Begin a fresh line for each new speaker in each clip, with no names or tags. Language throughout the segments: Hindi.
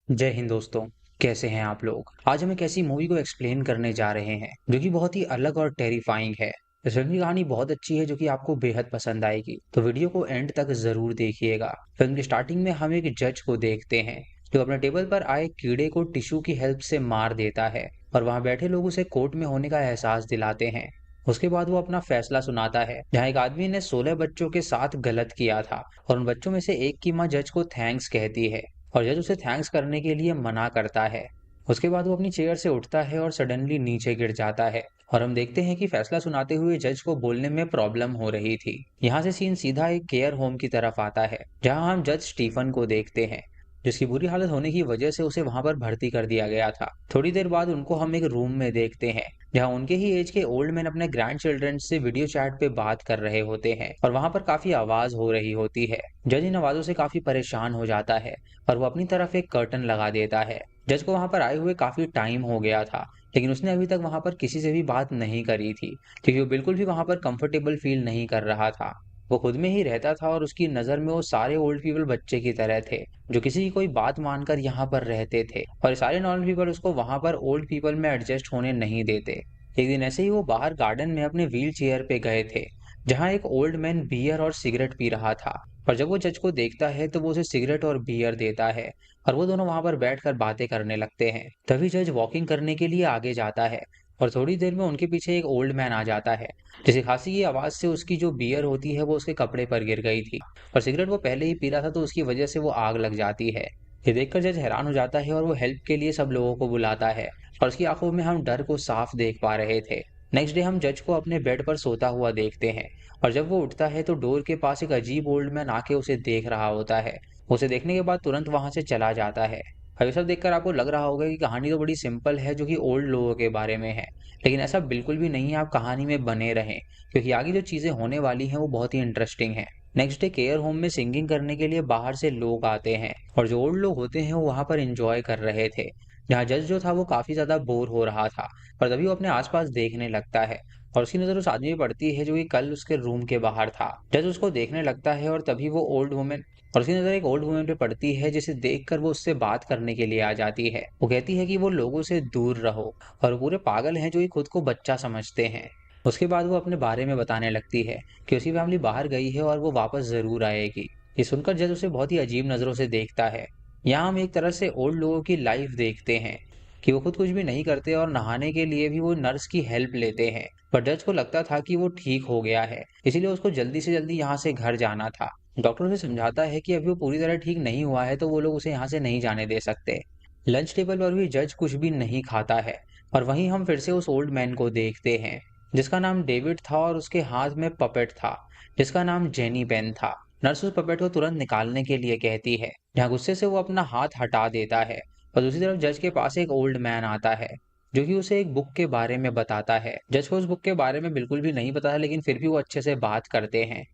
जय हिंद दोस्तों। कैसे हैं आप लोग? आज हम एक ऐसी मूवी को एक्सप्लेन करने जा रहे हैं जो कि बहुत ही अलग और टेरिफाइंग है। इस फिल्म की कहानी बहुत अच्छी है जो कि आपको बेहद पसंद आएगी, तो वीडियो को एंड तक जरूर देखिएगा। फिल्म की स्टार्टिंग में हम एक जज को देखते हैं जो अपने टेबल पर आए कीड़े को टिश्यू की हेल्प से मार देता है और वहां बैठे लोग उसे कोर्ट में होने का एहसास दिलाते हैं। उसके बाद वो अपना फैसला सुनाता है जहाँ एक आदमी ने 16 बच्चों के साथ गलत किया था और उन बच्चों में से एक की माँ जज को थैंक्स कहती है और जज उसे थैंक्स करने के लिए मना करता है। उसके बाद वो अपनी चेयर से उठता है और सडनली नीचे गिर जाता है और हम देखते हैं कि फैसला सुनाते हुए जज को बोलने में प्रॉब्लम हो रही थी। यहाँ से सीन सीधा एक केयर होम की तरफ आता है जहाँ हम जज स्टीफन को देखते हैं जिसकी बुरी हालत होने की वजह से उसे वहां पर भर्ती कर दिया गया था। थोड़ी देर बाद उनको हम एक रूम में देखते हैं जहाँ उनके ही एज के ओल्ड मैन अपने ग्रैंड चिल्ड्रन से वीडियो चैट पे बात कर रहे होते हैं और वहां पर काफी आवाज हो रही होती है। जज इन आवाजों से काफी परेशान हो जाता है और वो अपनी तरफ एक कर्टन लगा देता है। जज को वहां पर आए हुए काफी टाइम हो गया था लेकिन उसने अभी तक वहां पर किसी से भी बात नहीं करी थी क्योंकि वो बिल्कुल भी वहां पर कंफर्टेबल फील नहीं कर रहा था। वो खुद में ही रहता था और उसकी नजर में वो सारे ओल्ड पीपल बच्चे की तरह थे जो किसी की कोई बात मानकर यहाँ पर रहते थे और सारे नॉर्मल पीपल उसको वहां पर ओल्ड पीपल में एडजस्ट होने नहीं देते। एक दिन ऐसे ही वो बाहर गार्डन में अपने व्हील चेयर पे गए थे जहाँ एक ओल्ड मैन बियर और सिगरेट पी रहा था और जब वो जज को देखता है तो वो उसे सिगरेट और बियर देता है और वो दोनों वहां पर बैठकर बातें करने लगते हैं। तभी जज वॉकिंग करने के लिए आगे जाता है और थोड़ी देर में उनके पीछे एक ओल्ड मैन आ जाता है जिसे खांसी की आवाज से उसकी जो बियर होती है वो उसके कपड़े पर गिर गई थी और सिगरेट वो पहले ही पी रहा था तो उसकी वजह से वो आग लग जाती है। ये देखकर जज हैरान हो जाता है और वो हेल्प के लिए सब लोगों को बुलाता है और उसकी आंखों में हम डर को साफ देख पा रहे थे। नेक्स्ट डे हम जज को अपने बेड पर सोता हुआ देखते हैं और जब वो उठता है तो डोर के पास एक अजीब ओल्ड मैन आके उसे देख रहा होता है। उसे देखने के बाद तुरंत वहां से चला जाता है। अब ये सब देखकर आपको लग रहा होगा कि कहानी तो बड़ी सिंपल है जो कि ओल्ड लोगों के बारे में है, लेकिन ऐसा बिल्कुल भी नहीं है। आप कहानी में बने रहें क्योंकि आगे जो चीजें होने वाली हैं वो बहुत ही इंटरेस्टिंग है। नेक्स्ट डे केयर होम में सिंगिंग करने के लिए बाहर से लोग आते हैं और जो ओल्ड लोग होते हैं वो वहां पर एंजॉय कर रहे थे। जहाँ जज जो था वो काफी ज्यादा बोर हो रहा था और तभी वो अपने आसपास देखने लगता है और उसकी नजर उस आदमी पे पड़ती है जो कि कल उसके रूम के बाहर था। जज उसको देखने लगता है और तभी वो ओल्ड वुमेन और उसकी नजर एक ओल्ड वुमेन पे पड़ती है जिसे देखकर वो उससे बात करने के लिए आ जाती है। वो कहती है कि वो लोगों से दूर रहो और वो पूरे पागल हैं जो कि खुद को बच्चा समझते हैं। उसके बाद वो अपने बारे में बताने लगती है कि उसकी फैमिली बाहर गई है और वो वापस जरूर आएगी। ये सुनकर जज उसे बहुत ही अजीब नजरों से देखता है। यहाँ हम एक तरह से ओल्ड लोगों की लाइफ देखते हैं कि वो खुद कुछ भी नहीं करते और नहाने के लिए भी वो नर्स की हेल्प लेते हैं। पर जज को लगता था कि वो ठीक हो गया है, इसीलिए उसको जल्दी से जल्दी यहाँ से घर जाना था। डॉक्टर उसे समझाता है कि अभी वो पूरी तरह ठीक नहीं हुआ है तो वो लोग उसे यहाँ से नहीं जाने दे सकते। लंच टेबल पर भी जज कुछ भी नहीं खाता है और वहीं हम फिर से उस ओल्ड मैन को देखते हैं जिसका नाम डेविड था और उसके हाथ में पपेट था जिसका नाम जेनी बेन था। नर्स उस पपेट को तुरंत निकालने के लिए कहती है जहाँ गुस्से से वो अपना हाथ हटा देता है और दूसरी तरफ जज के पास एक ओल्ड मैन आता है जो कि उसे एक बुक के बारे में बताता है। जज को उस बुक के बारे में बिल्कुल भी नहीं पता है लेकिन फिर भी वो अच्छे से बात करते हैं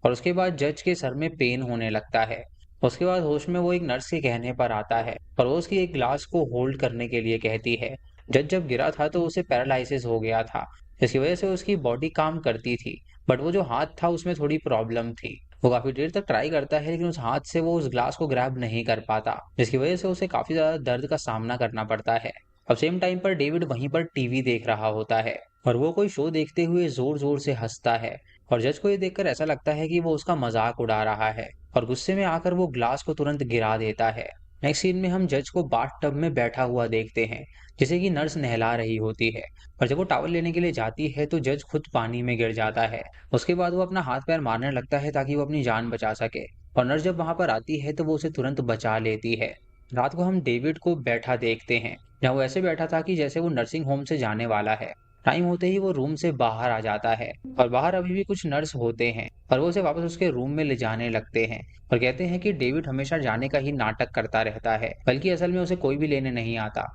और उसके बाद जज के सर में पेन होने लगता है। उसके बाद होश में वो एक नर्स के कहने पर आता है और वो उसकी एक ग्लास को होल्ड करने के लिए कहती है। जज जब गिरा था तो उसे पैरालिसिस हो गया था जिसकी वजह से उसकी बॉडी काम करती थी बट वो जो हाथ था उसमें थोड़ी प्रॉब्लम थी। वो काफी देर तक ट्राई करता है लेकिन उस हाथ से वो उस ग्लास को ग्रैब नहीं कर पाता जिसकी वजह से उसे काफी ज्यादा दर्द का सामना करना पड़ता है। अब सेम टाइम पर डेविड वहीं पर टीवी देख रहा होता है और वो कोई शो देखते हुए जोर जोर से हंसता है और जज को ये देखकर ऐसा लगता है कि वो उसका मजाक उड़ा रहा है और गुस्से में आकर वो ग्लास को तुरंत गिरा देता है। नेक्स्ट सीन में हम जज को बाथ टब में बैठा हुआ देखते हैं जिसे कि नर्स नहला रही होती है और जब वो टॉवल लेने के लिए जाती है तो जज खुद पानी में गिर जाता है। उसके बाद वो अपना हाथ पैर मारने लगता है ताकि वो अपनी जान बचा सके और नर्स जब वहां पर आती है तो वो उसे तुरंत बचा लेती है। रात को हम डेविड को बैठा देखते हैं जहाँ वो ऐसे बैठा था कि जैसे वो नर्सिंग होम से जाने वाला है। टाइम होते ही वो रूम से बाहर आ जाता है और बाहर अभी भी कुछ नर्स होते हैं और वो उसे वापस उसके रूम में ले जाने लगते हैं और कहते हैं कि डेविड हमेशा जाने का ही नाटक करता रहता है बल्कि असल में उसे कोई भी लेने नहीं आता।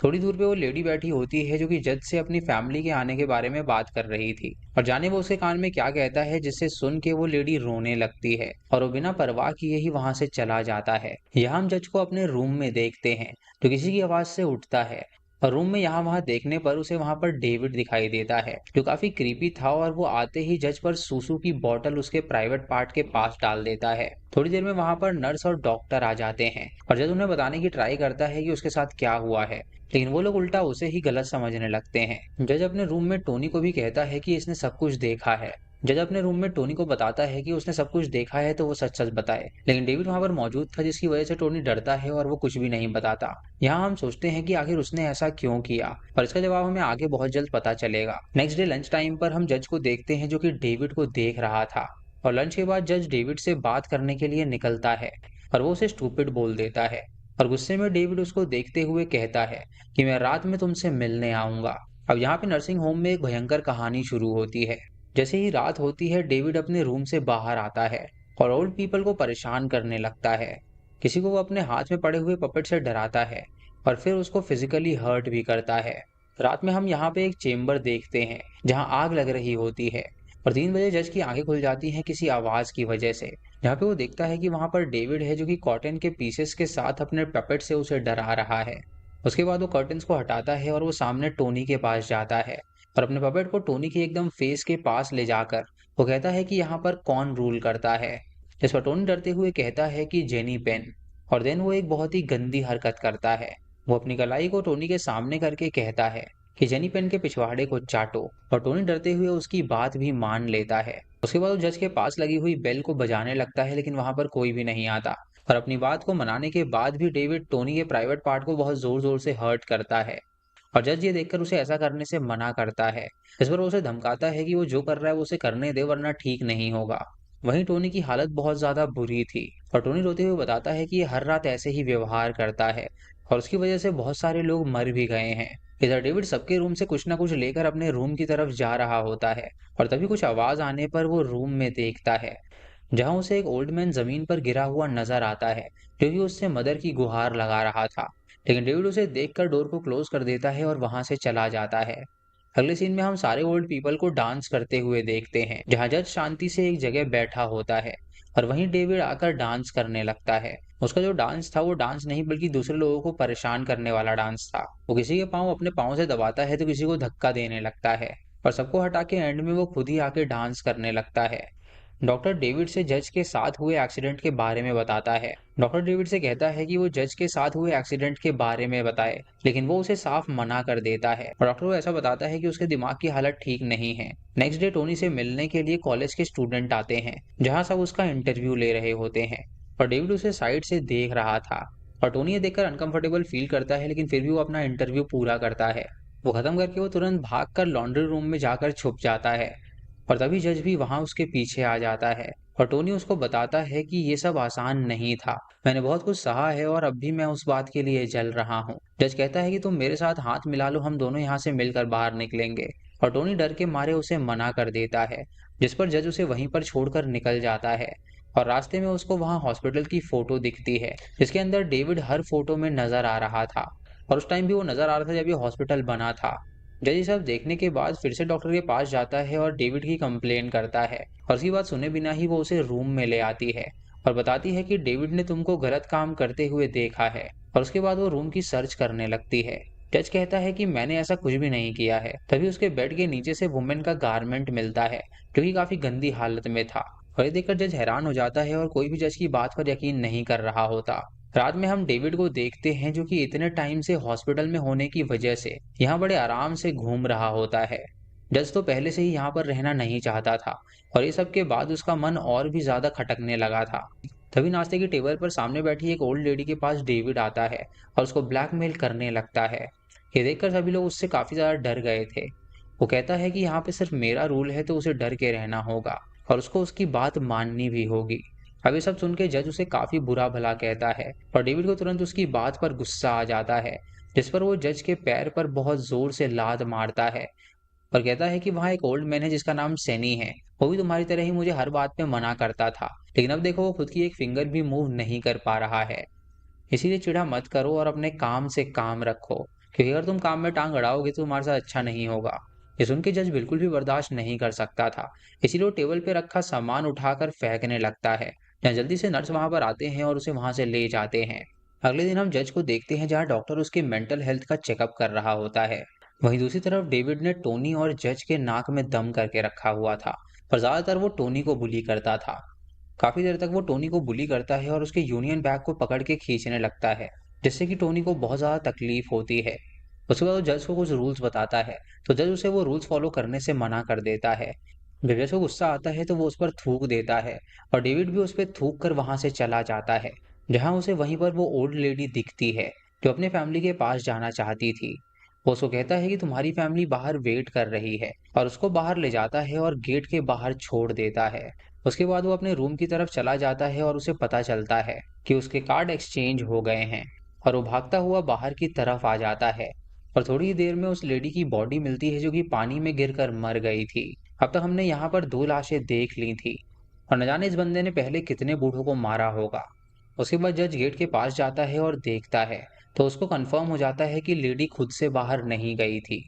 थोड़ी दूर पे वो लेडी बैठी होती है जो कि जज से अपनी फैमिली के आने के बारे में बात कर रही थी और जाने वो उसके कान में क्या कहता है जिससे सुन के वो लेडी रोने लगती है और वो बिना परवाह किए ही वहां से चला जाता है। यहाँ हम जज को अपने रूम में देखते हैं जो किसी की आवाज से उठता है और रूम में यहाँ वहाँ देखने पर उसे वहाँ पर डेविड दिखाई देता है, जो काफी क्रीपी था, और वो आते ही जज पर सूसू की बोतल उसके प्राइवेट पार्ट के पास डाल देता है। थोड़ी देर में वहाँ पर नर्स और डॉक्टर आ जाते हैं और जज उन्हें बताने की ट्राई करता है कि उसके साथ क्या हुआ है, लेकिन वो लोग उल्टा उसे ही गलत समझने लगते हैं। जज अपने रूम में टोनी को भी कहता है कि इसने सब कुछ देखा है। जज अपने रूम में टोनी को बताता है कि उसने सब कुछ देखा है तो वो सच सच बताए, लेकिन डेविड वहां पर मौजूद था, जिसकी वजह से टोनी डरता है और वो कुछ भी नहीं बताता। यहाँ हम सोचते हैं कि आखिर उसने ऐसा क्यों किया, और इसका जवाब हमें आगे बहुत जल्द पता चलेगा। नेक्स्ट डे लंच टाइम पर हम जज को देखते हैं जो कि डेविड को देख रहा था, और लंच के बाद जज डेविड से बात करने के लिए निकलता है और वो उसे स्टूपिड बोल देता है। और गुस्से में डेविड उसको देखते हुए कहता है कि मैं रात में तुमसे मिलने आऊंगा। अब यहाँ पे नर्सिंग होम में एक भयंकर कहानी शुरू होती है। जैसे ही रात होती है, डेविड अपने रूम से बाहर आता है और ओल्ड पीपल को परेशान करने लगता है। किसी को वो अपने हाथ में पड़े हुए पपेट से डराता है और फिर उसको फिजिकली हर्ट भी करता है। रात में हम यहाँ पे एक चेम्बर देखते हैं जहाँ आग लग रही होती है, और 3 बजे जज की आंखें खुल जाती हैं किसी आवाज की वजह से। जहाँ पे वो देखता है कि वहां पर डेविड है जो कि कॉटन के पीसेस के साथ अपने पपेट से उसे डरा रहा है। उसके बाद वो कर्टन्स को हटाता है और वो सामने टोनी के पास जाता है और अपने पपेट को टोनी के एकदम फेस के पास ले जाकर वो कहता है कि यहाँ पर कौन रूल करता है। जिस पर टोनी डरते हुए कहता है कि जेनी पेन। और देन वो एक बहुत ही गंदी हरकत करता है। वो अपनी कलाई को टोनी के सामने करके कहता है कि जेनी पेन के पिछवाड़े को चाटो, और टोनी डरते हुए उसकी बात भी मान लेता है। उसके बाद वो जज के पास लगी हुई बेल को बजाने लगता है, लेकिन वहां पर कोई भी नहीं आता। और अपनी बात को मनाने के बाद भी डेविड टोनी के प्राइवेट पार्ट को बहुत जोर जोर से हर्ट करता है, और जज ये देखकर उसे ऐसा करने से मना करता है। इस पर वो उसे धमकाता है कि वो जो कर रहा है वो उसे करने दे, वरना ठीक नहीं होगा। वहीं टोनी की हालत बहुत ज्यादा बुरी थी, और टोनी रोते हुए बताता है कि ये हर रात ऐसे ही व्यवहार करता है और उसकी वजह से बहुत सारे लोग मर भी गए हैं। इधर डेविड सबके रूम से कुछ ना कुछ लेकर अपने रूम की तरफ जा रहा होता है, और तभी कुछ आवाज आने पर वो रूम में देखता है, जहां उसे एक ओल्ड मैन जमीन पर गिरा हुआ नजर आता है, जो कि उससे मदर की गुहार लगा रहा था। लेकिन डेविड उसे देखकर डोर को क्लोज कर देता है और वहां से चला जाता है। अगले सीन में हम सारे ओल्ड पीपल को डांस करते हुए देखते हैं, जहां जज शांति से एक जगह बैठा होता है और वहीं डेविड आकर डांस करने लगता है। उसका जो डांस था वो डांस नहीं बल्कि दूसरे लोगों को परेशान करने वाला डांस था। वो किसी के पाँव अपने पाँव से दबाता है तो किसी को धक्का देने लगता है, और सबको हटा के एंड में वो खुद ही आके डांस करने लगता है। डॉक्टर डेविड से जज के साथ हुए एक्सीडेंट के बारे में बताता है। डॉक्टर डेविड से कहता है कि वो जज के साथ हुए एक्सीडेंट के बारे में बताए, लेकिन वो उसे साफ मना कर देता है, और डॉक्टर को ऐसा बताता है कि उसके दिमाग की हालत ठीक नहीं है। नेक्स्ट डे टोनी से मिलने के लिए कॉलेज के स्टूडेंट आते हैं, जहाँ सब उसका इंटरव्यू ले रहे होते हैं, और डेविड उसे साइड से देख रहा था। और टोनी ये देखकर अनकंफर्टेबल फील करता है, लेकिन फिर भी वो अपना इंटरव्यू पूरा करता है। वो खत्म करके वो तुरंत भागकर लॉन्ड्री रूम में जाकर छुप जाता है, और तभी जज भी वहां उसके पीछे आ जाता है। और टोनी उसको बताता है कि ये सब आसान नहीं था, मैंने बहुत कुछ सहा है और अब भी मैं उस बात के लिए जल रहा हूँ। जज कहता है कि तुम मेरे साथ हाथ मिला लो, हम दोनों यहाँ से मिलकर बाहर निकलेंगे। और टोनी डर के मारे उसे मना कर देता है, जिस पर जज उसे वहीं पर छोड़कर निकल जाता है। और रास्ते में उसको वहां हॉस्पिटल की फोटो दिखती है, जिसके अंदर डेविड हर फोटो में नजर आ रहा था, और उस टाइम भी वो नजर आ रहा था जब ये हॉस्पिटल बना था। जज ये सब देखने के बाद फिर से डॉक्टर के पास जाता है और डेविड की कंप्लेन करता है, और उसकी बात सुने बिना ही वो उसे रूम में ले आती है और बताती है कि डेविड ने तुमको गलत काम करते हुए देखा है। और उसके बाद वो रूम की सर्च करने लगती है। जज कहता है कि मैंने ऐसा कुछ भी नहीं किया है। तभी उसके बेड के नीचे से वुमेन का गारमेंट मिलता है, जो कि काफी गंदी हालत में था। और ये देखकर जज हैरान हो जाता है और कोई भी जज की बात पर यकीन नहीं कर रहा होता। रात में हम डेविड को देखते हैं जो कि इतने टाइम से हॉस्पिटल में होने की वजह से यहाँ बड़े आराम से घूम रहा होता है। जज तो पहले से ही यहाँ पर रहना नहीं चाहता था, और ये सब के बाद उसका मन और भी ज्यादा खटकने लगा था। तभी नाश्ते की टेबल पर सामने बैठी एक ओल्ड लेडी के पास डेविड आता है और उसको ब्लैकमेल करने लगता है। ये देखकर सभी लोग उससे काफी ज्यादा डर गए थे। वो कहता है कि यहाँ पे सिर्फ मेरा रूल है तो उसे डर के रहना होगा और उसको उसकी बात माननी भी होगी। अब ये सब सुन के जज उसे काफी बुरा भला कहता है, और डेविड को तुरंत उसकी बात पर गुस्सा आ जाता है, जिस पर वो जज के पैर पर बहुत जोर से लात मारता है और कहता है कि वहाँ एक ओल्ड मैन है जिसका नाम सैनी है। वो भी तुम्हारी तरह ही मुझे हर बात पे मना करता था, लेकिन अब देखो वो खुद की एक फिंगर भी मूव नहीं कर पा रहा है। इसीलिए चिढ़ा मत करो और अपने काम से काम रखो, क्योंकि अगर तुम काम में टांग अड़ाओगे तो तुम्हारे साथ अच्छा नहीं होगा। ये सुन के जज बिल्कुल भी बर्दाश्त नहीं कर सकता था, इसीलिए वो टेबल पे रखा सामान उठाकर फेंकने लगता है। जहाँ जल्दी से नर्स वहां पर आते हैं और उसे वहां से ले जाते हैं। अगले दिन हम जज को देखते हैं जहाँ डॉक्टर उसके मेंटल हेल्थ का चेकअप कर रहा होता है। वहीं दूसरी तरफ डेविड ने टोनी और जज के नाक में दम करके रखा हुआ था, पर ज्यादातर वो टोनी को बुली करता था। काफी देर तक वो टोनी को बुली करता है और उसके यूनियन बैग को पकड़ के खींचने लगता है, जिससे कि टोनी को बहुत ज्यादा तकलीफ होती है। उसके बाद वो जज को कुछ रूल्स बताता है, तो जज उसे वो रूल्स फॉलो करने से मना कर देता है। जब जज को गुस्सा आता है तो वो उस पर थूक देता है, और डेविड भी उस पर थूक कर वहां से चला जाता है। जहां उसे वहीं पर वो ओल्ड लेडी दिखती है, जो अपने फैमिली के पास जाना चाहती थी। वो उसको कहता है कि तुम्हारी फैमिली बाहर वेट कर रही है, और उसको बाहर ले जाता है और गेट के बाहर छोड़ देता है। उसके बाद वो अपने रूम की तरफ चला जाता है और उसे पता चलता है कि उसके कार्ड एक्सचेंज हो गए हैं, और वो भागता हुआ बाहर की तरफ आ जाता है। और थोड़ी ही देर में उस लेडी की बॉडी मिलती है जो कि पानी में गिरकर मर गई थी। अब तक हमने यहाँ पर दो लाशें देख ली थी, और न जाने इस बंदे ने पहले कितने बूढ़ों को मारा होगा। उसके बाद जज गेट के पास जाता है और देखता है, तो उसको कंफर्म हो जाता है कि लेडी खुद से बाहर नहीं गई थी।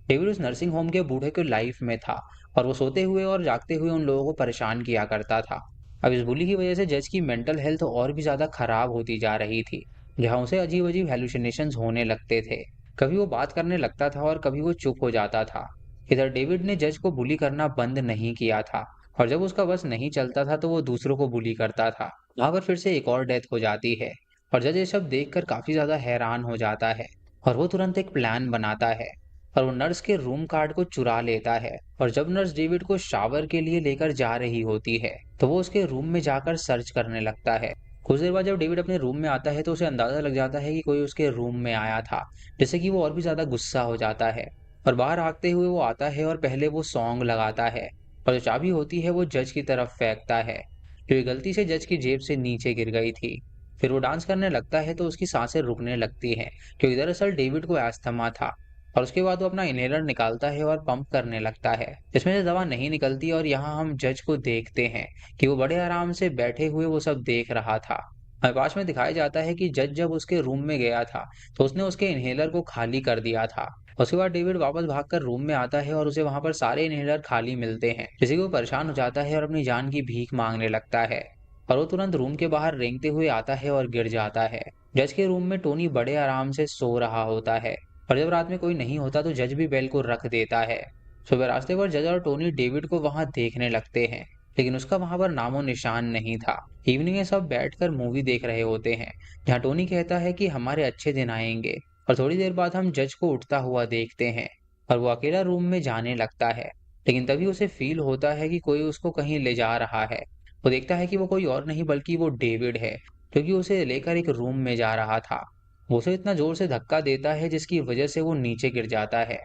डेविड उस नर्सिंग होम के बूढ़े के लाइफ में था, और वो सोते हुए और जागते हुए उन लोगों को परेशान किया करता था। अब इस बुली की वजह से जज की मेंटल हेल्थ और भी ज्यादा खराब होती जा रही थी, जहां उसे अजीब अजीब हेलुसिनेशंस होने लगते थे। कभी वो बात करने लगता था और कभी वो चुप हो जाता था। इधर डेविड ने जज को बुली करना बंद नहीं किया था, और जब उसका बस नहीं चलता था तो वो दूसरों को बुली करता था। वहां पर फिर से एक और डेथ हो जाती है, और जज ये सब देखकर काफी ज्यादा हैरान हो जाता है, और वो तुरंत एक प्लान बनाता है, और वो नर्स के रूम कार्ड को चुरा लेता है। और जब नर्स डेविड को शावर के लिए लेकर जा रही होती है, तो वो उसके रूम में जाकर सर्च करने लगता है। कुछ देर बाद जब डेविड अपने रूम में आता है तो उसे अंदाजा लग जाता है कि कोई उसके रूम में आया था, जिससे कि वो और भी ज्यादा गुस्सा हो जाता है। और बाहर भागते हुए वो आता है और पहले वो सॉन्ग लगाता है, और जो चाबी होती है वो जज की तरफ फेंकता है, जो ये गलती से जज की जेब से नीचे गिर गई थी। फिर वो डांस करने लगता है तो उसकी सांसें रुकने लगती हैं, क्योंकि दरअसल डेविड को अस्थमा था। और उसके बाद वो अपना इनहेलर निकालता है और पंप करने लगता है, जिसमें से दवा नहीं निकलती। और यहाँ हम जज को देखते हैं कि वो बड़े आराम से बैठे हुए वो सब देख रहा था। हमें पास में दिखाया जाता है कि जज जब उसके रूम में गया था तो उसने उसके इनहेलर को खाली कर दिया था। उसके बाद डेविड वापस भागकर रूम में आता है और उसे वहां पर सारे इनहेलर खाली मिलते हैं, जिससे कि वो परेशान हो जाता है और अपनी जान की भीख मांगने लगता है। और वो तुरंत रूम के बाहर रेंगते हुए आता है और गिर जाता है। जज के रूम में टोनी बड़े आराम से सो रहा होता है, और जब रात में कोई नहीं होता तो जज भी बेल को रख देता है। सुबह रास्ते पर जज और टोनी डेविड को वहां देखने लगते हैं, लेकिन उसका वहां पर नामो निशान नहीं था। इवनिंग में सब बैठकर मूवी देख रहे होते हैं, जहां टोनी कहता है कि हमारे अच्छे दिन आएंगे। और थोड़ी देर बाद हम जज को उठता हुआ देखते हैं, और वो अकेला रूम में जाने लगता है। लेकिन तभी उसे फील होता है कि कोई उसको कहीं ले जा रहा है। वो देखता है कि वो कोई और नहीं बल्कि वो डेविड है, क्योंकि उसे लेकर एक रूम में जा रहा था। वो उसे इतना जोर से धक्का देता है जिसकी वजह से वो नीचे गिर जाता है,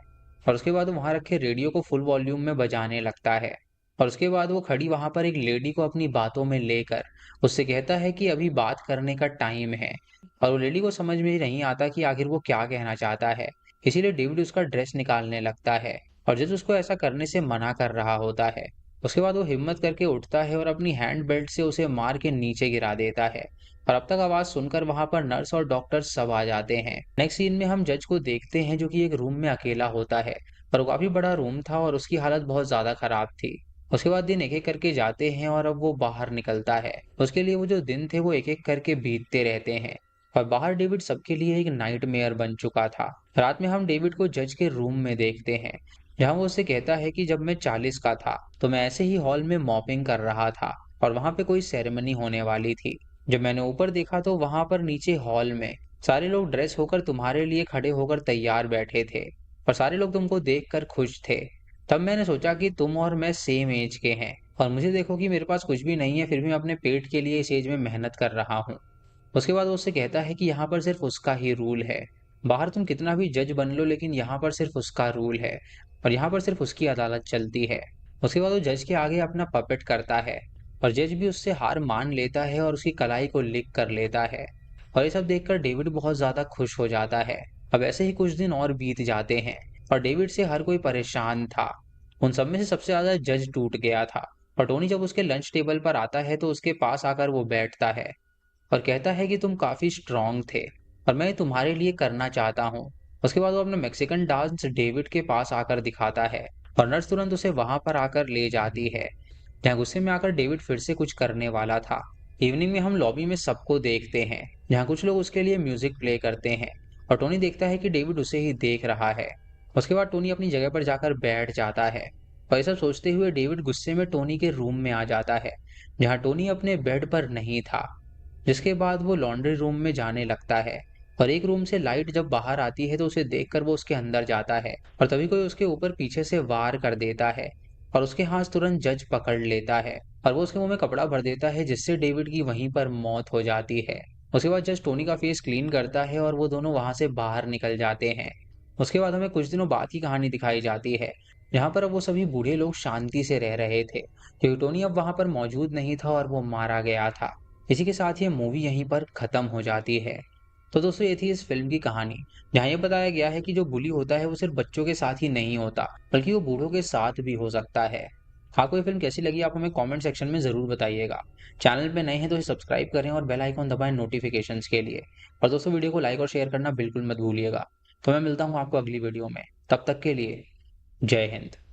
और उसके बाद वो वहां रखे रेडियो को फुल वॉल्यूम में बजाने लगता है। और उसके बाद वो खड़ी वहां पर एक लेडी को अपनी बातों में लेकर उससे कहता है कि अभी बात करने का टाइम है। और वो लेडी को समझ में नहीं आता कि आखिर वो क्या कहना चाहता है, इसीलिए डेविड उसका ड्रेस निकालने लगता है, और जज उसको ऐसा करने से मना कर रहा होता है। उसके बाद वो हिम्मत करके उठता है और अपनी हैंड बेल्ट से उसे मार के नीचे गिरा देता है। और अब तक आवाज सुनकर वहां पर नर्स और डॉक्टर सब आ जाते हैं। नेक्स्ट सीन में हम जज को देखते हैं जो कि एक रूम में अकेला होता है, और वो काफी बड़ा रूम था और उसकी हालत बहुत ज्यादा खराब थी। उसके बाद दिन एक एक करके जाते हैं और अब वो बाहर निकलता है। उसके लिए वो जो दिन थे वो एक एक करके बीतते रहते हैं, और बाहर डेविड सबके लिए एक नाइटमेयर बन चुका था। रात में हम डेविड को जज के रूम में देखते हैं, जहां वो उससे कहता है कि जब मैं 40 का था तो मैं ऐसे ही हॉल में मॉपिंग कर रहा था, और वहां पे कोई सेरेमनी होने वाली थी। जब मैंने ऊपर देखा तो वहां पर नीचे हॉल में सारे लोग ड्रेस होकर तुम्हारे लिए खड़े होकर तैयार बैठे थे, और सारे लोग तुमको देखकर खुश थे। तब मैंने सोचा कि तुम और मैं सेम एज के हैं, और मुझे देखो कि मेरे पास कुछ भी नहीं है, फिर भी मैं अपने पेट के लिए इस एज में मेहनत कर रहा हूँ। उसके बाद वो उससे कहता है कि यहाँ पर सिर्फ उसका ही रूल है। बाहर तुम कितना भी जज बन लो, लेकिन यहाँ पर सिर्फ उसका रूल है, और यहाँ पर सिर्फ उसकी अदालत चलती है। उसके बाद वो जज के आगे अपना पपेट करता है, और जज भी उससे हार मान लेता है और उसकी कलाई को लिख कर लेता है। और ये सब देखकर डेविड बहुत ज्यादा खुश हो जाता है। अब ऐसे ही कुछ दिन और बीत जाते हैं, और डेविड से हर कोई परेशान था। उन सब में से सबसे ज्यादा जज टूट गया था। और टोनी जब उसके लंच टेबल पर आता है तो उसके पास आकर वो बैठता है, और कहता है कि तुम काफी स्ट्रांग थे, और मैं तुम्हारे लिए करना चाहता हूँ। उसके बाद वो अपना मेक्सिकन डांस डेविड के पास आकर दिखाता है, और नर्स तुरंत उसे वहां पर आकर ले जाती है, जहाँ गुस्से में आकर डेविड फिर से कुछ करने वाला था। इवनिंग में हम लॉबी में सबको देखते हैं, जहाँ कुछ लोग उसके लिए म्यूजिक प्ले करते हैं और टोनी देखता है कि डेविड उसे ही देख रहा है। उसके बाद टोनी अपनी जगह पर जाकर बैठ जाता है और ये सब सोचते हुए डेविड गुस्से में टोनी के रूम में आ जाता है, जहाँ टोनी अपने बेड पर नहीं था। जिसके बाद वो लॉन्ड्री रूम में जाने लगता है और एक रूम से लाइट जब बाहर आती है तो उसे देखकर वो उसके अंदर जाता है और तभी कोई उसके ऊपर पीछे से वार कर देता है और उसके हाथ तुरंत जज पकड़ लेता है और वो उसके मुंह में कपड़ा भर देता है, जिससे डेविड की वहीं पर मौत हो जाती है। उसके बाद जज टोनी का फेस क्लीन करता है और वो दोनों वहां से बाहर निकल जाते हैं। उसके बाद हमें कुछ दिनों बाद की कहानी दिखाई जाती है, जहाँ पर अब वो सभी बूढ़े लोग शांति से रह रहे थे क्योंकि टोनी अब वहां पर मौजूद नहीं था और वो मारा गया था। इसी के साथ ये मूवी यहीं पर खत्म हो जाती है। तो दोस्तों, ये थी इस फिल्म की कहानी, जहाँ ये बताया गया है कि जो बुली होता है वो सिर्फ बच्चों के साथ ही नहीं होता, बल्कि वो बूढ़ों के साथ भी हो सकता है। आपको ये फिल्म कैसी लगी, आप हमें कमेंट सेक्शन में जरूर बताइएगा। चैनल पे नए हैं तो इसे सब्सक्राइब करें और बेल आइकन दबाएं नोटिफिकेशंस के लिए। और दोस्तों, वीडियो को लाइक और शेयर करना बिल्कुल मत भूलिएगा। तो मैं मिलता हूँ आपको अगली वीडियो में, तब तक के लिए जय हिंद।